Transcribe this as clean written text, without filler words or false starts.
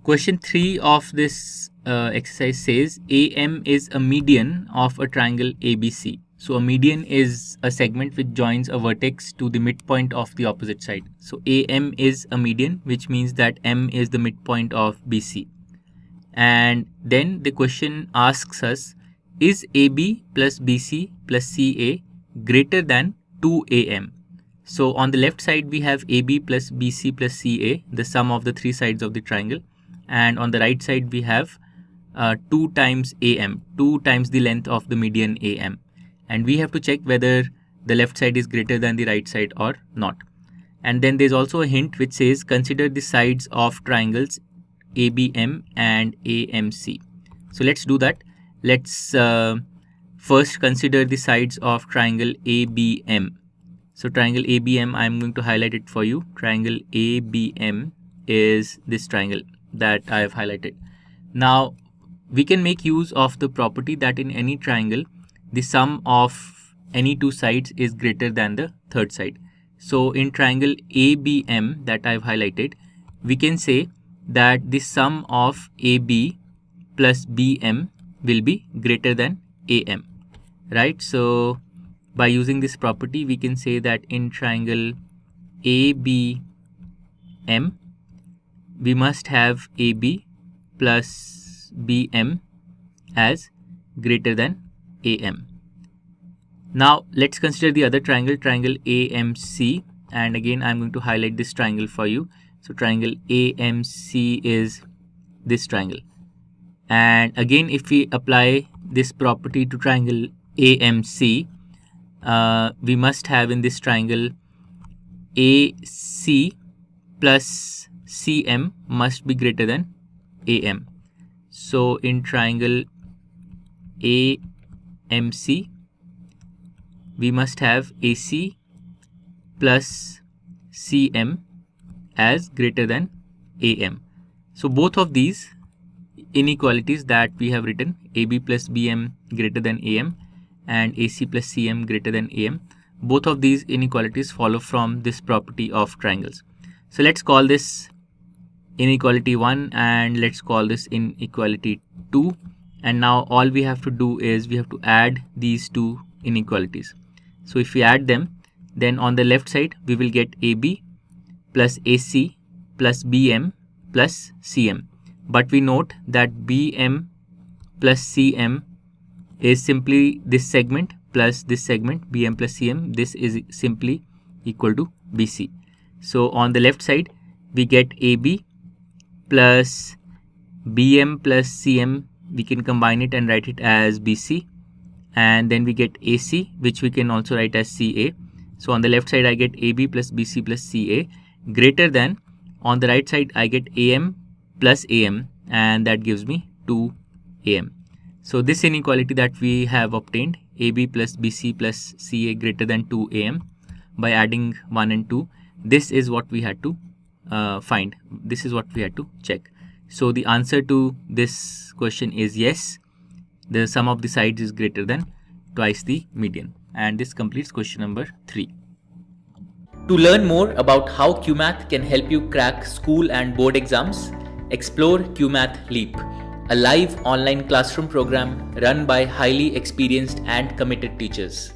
Question 3 of this exercise says AM is a median of a triangle ABC. So a median is a segment which joins a vertex to the midpoint of the opposite side. So AM is a median, which means that M is the midpoint of BC. And then the question asks us, is AB plus BC plus CA greater than 2AM? So on the left side we have AB plus BC plus CA, the sum of the three sides of the triangle. And on the right side we have 2 times AM, 2 times the length of the median AM. And we have to check whether the left side is greater than the right side or not. And then there's also a hint which says consider the sides of triangles ABM and AMC. So let's do that. Let's first consider the sides of triangle ABM. So triangle ABM, I'm going to highlight it for you. Triangle ABM is this triangle that I have highlighted. Now we can make use of the property that in any triangle the sum of any two sides is greater than the third side. So in triangle ABM that I've highlighted, we can say that the sum of AB plus BM will be greater than AM, right? So by using this property we can say that in triangle ABM we must have AB plus BM as greater than AM. Now let's consider the other triangle, triangle AMC, and again I'm going to highlight this triangle for you. So triangle AMC is this triangle, and again if we apply this property to triangle AMC, we must have in this triangle AC plus CM must be greater than AM. So in triangle AMC we must have AC plus CM as greater than AM. So both of these inequalities that we have written, AB plus BM greater than AM and AC plus CM greater than AM, both of these inequalities follow from this property of triangles. So let's call this inequality 1 and let's call this inequality 2. And now all we have to do is we have to add these two inequalities. So if we add them, then on the left side we will get AB plus AC plus BM plus CM. But we note that BM plus CM is simply this segment plus this segment, BM plus CM. This is simply equal to BC. So on the left side we get AB plus BM plus CM. We can combine it and write it as BC, and then we get AC, which we can also write as CA. So on the left side I get AB plus BC plus CA greater than, on the right side I get AM plus AM, and that gives me 2AM. So this inequality that we have obtained, AB plus BC plus CA greater than 2AM, by adding 1 and 2, this is what we had to find. This is what we had to check. So the answer to this question is yes, the sum of the sides is greater than twice the median. And this completes question number 3. To learn more about how QMath can help you crack school and board exams, explore QMath Leap, a live online classroom program run by highly experienced and committed teachers.